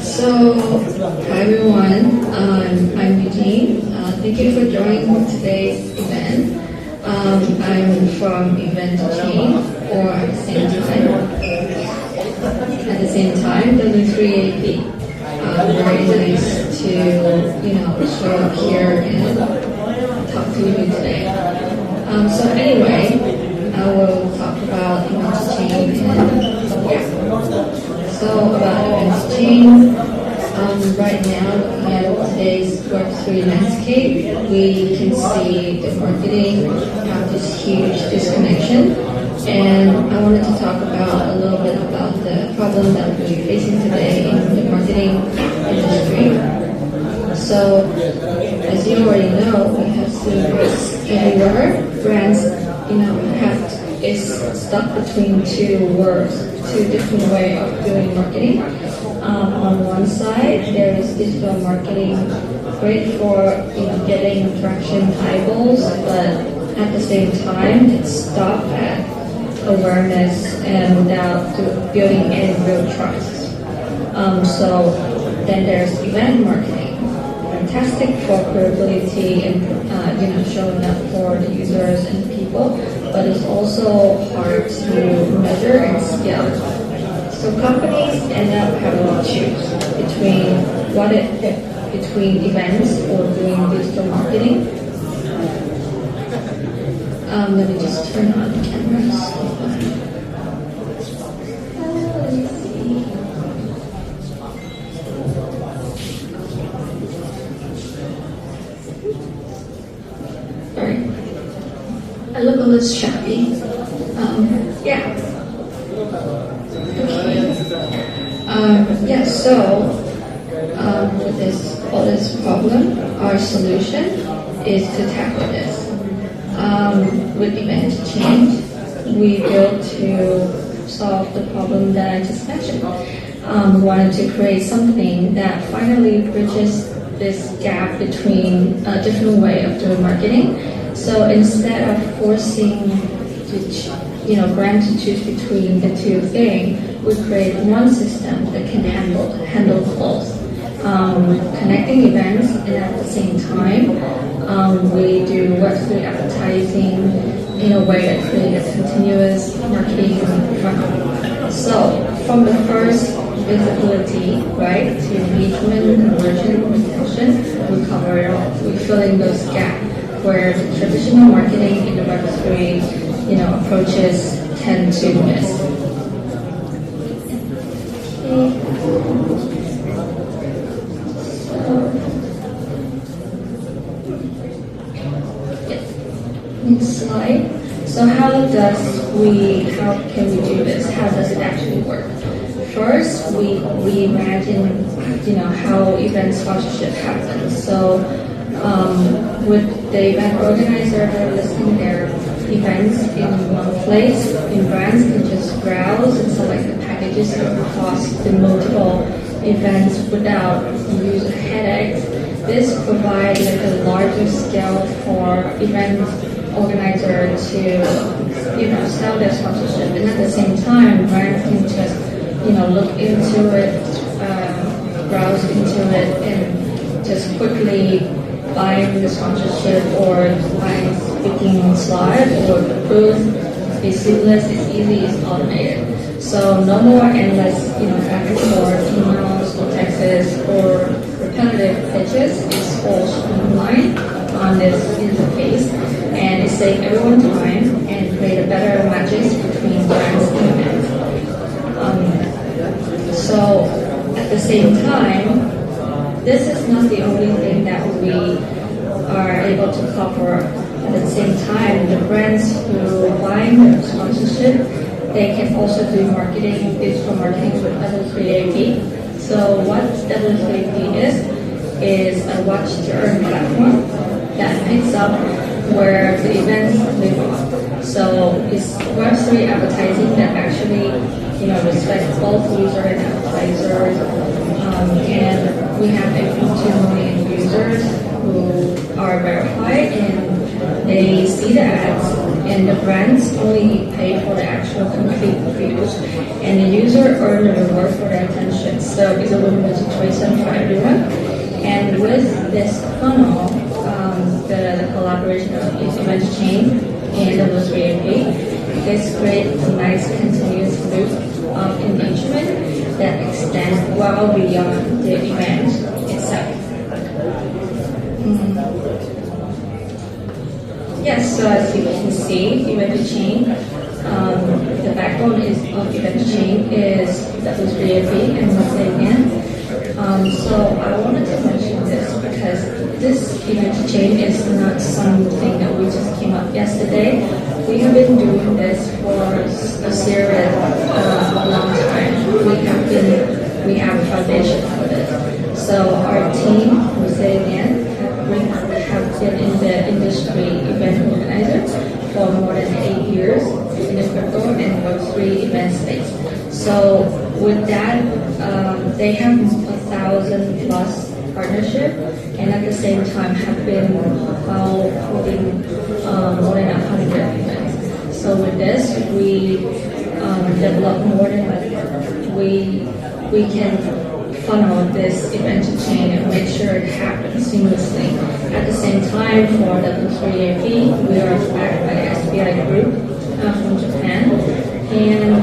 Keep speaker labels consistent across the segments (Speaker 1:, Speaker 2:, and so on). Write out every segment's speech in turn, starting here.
Speaker 1: So, hi everyone, I'm Eugene. Thank you for joining today's event. I'm from EventoChain, or at the same time, W3AP. Very nice to, show up here and talk to you today. So anyway, I will talk about EventoChain and So about EventoChain, right now looking at today's Web3 landscape, we can see the marketing have this huge disconnection, and I wanted to talk about a little bit about the problem that we're facing today in the marketing industry. So as you already know, we have seen this everywhere. Brands, is stuck between two words, two different ways of doing marketing. On one side, there is digital marketing, great for getting traction eyeballs, but at the same time, it's stopped at awareness and without building any real trust. So then there's event marketing, fantastic for credibility and showing up for the users and people, but it's also hard to measure and scale. So companies end up having to choose between events or doing digital marketing. Let me just turn on the cameras. I look a little shabby. With all this problem, our solution is to tackle this. With EventoChain, we built to solve the problem that I just mentioned. We wanted to create something that finally bridges this gap between a different way of doing marketing. So instead of forcing brands to choose between the two things, we create one system that can handle both. Connecting events, and at the same time, we do Web3 advertising in a way that creates continuous marketing funnel. So from the first visibility, right, to engagement, conversion, retention, we cover it all. We fill in those gaps where the traditional marketing in the Web3, approaches tend to miss. Next slide. So how can we do this? How does it actually work? First, we imagine, how event sponsorship happens. So with the event organizer, they're listing their events in one place, and brands can just browse and select the packages across the multiple events without user headaches. This provides a larger scale for event organizer to sell their sponsorship, and at the same time, brands can just look into it, browse into it, and just quickly buying the sponsorship or buying speaking slide or the booth. It's seamless, it's easy, it's automated. So no more endless back and forth emails or texts or repetitive pitches. It's all streamlined on this interface, and it saves everyone time and create a better matches between brands and events. So at the same time, this is not the only thing that we are able to cover. At the same time, the brands who are buying the sponsorship, they can also do marketing, digital marketing with W3AP. So what W3AP is a watch to earn platform that picks up where the events live on. So it's Web3 advertising that actually respects both user and advertisers. And we have 8.2 million users who are verified, and they see the ads, and the brands only pay for the actual complete views, and the user earn the reward for their attention. So it's a win-win situation for everyone. And with this funnel, the collaboration of EventoChain and W3AP, this creates a nice continuous loop of engagement that extends well beyond the event itself. Yes, so as you can see, EventoChain, the backbone of EventoChain is W3AP and Mosaic. So I wanted to mention this because this EventoChain is not something that we just came up yesterday. We have been doing this for a series a long time. We have a foundation for this. So our team, Mosaic, have been in the industry event organizer for more than 8 years in the crypto and Web3 event space. So with that, they have 1,000 plus partnership, and at the same time have been holding more than 100 events. So with this, we develop more than we can funnel this EventoChain and make sure it happens seamlessly. At the same time, for W3AP, we are backed by SBI Group from Japan, and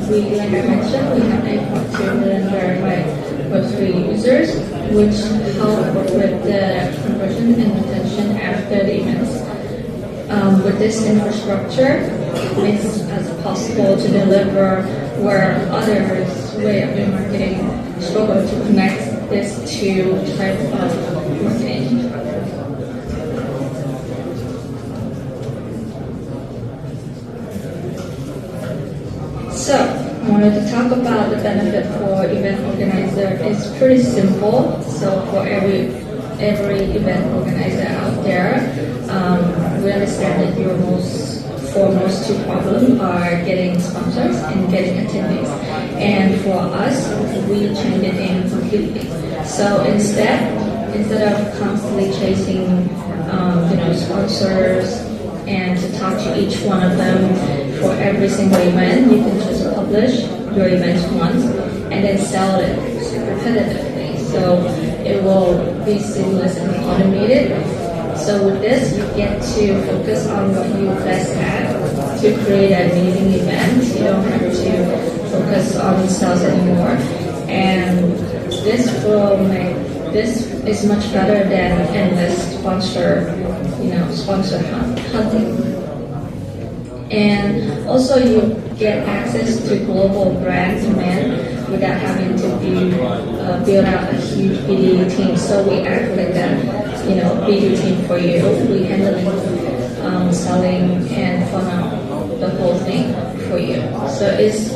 Speaker 1: like I mentioned, we have 8.2 million verified Web3 users, which help with the conversion and retention after the events. With this infrastructure, it makes it possible to deliver where others' way of marketing struggle to connect this to type of marketing. So, I wanted to talk about the benefit for event organizer. It's pretty simple. So for every event organizer out there, we understand that your most foremost two problems are getting sponsors and getting attendees. And for us, we changed it in completely. So instead of constantly chasing, sponsors and to talk to each one of them for every single event, you can just publish your event once and then sell it repetitively. So it will be seamless and automated. So with this, you get to focus on what you best at to create an amazing event. You don't have to focus on sales anymore. And this is much better than endless sponsor hunting. And also you get access to global brand demand without having to build out a huge BD team. So we act like that, BD team for you. We handling selling and funnel the whole thing for you. So it's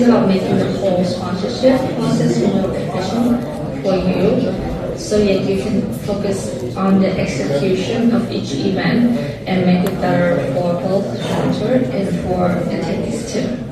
Speaker 1: about making the whole sponsorship process more efficient for you, so that you can focus on the execution of each event and make it better for both sponsors and for attendees too.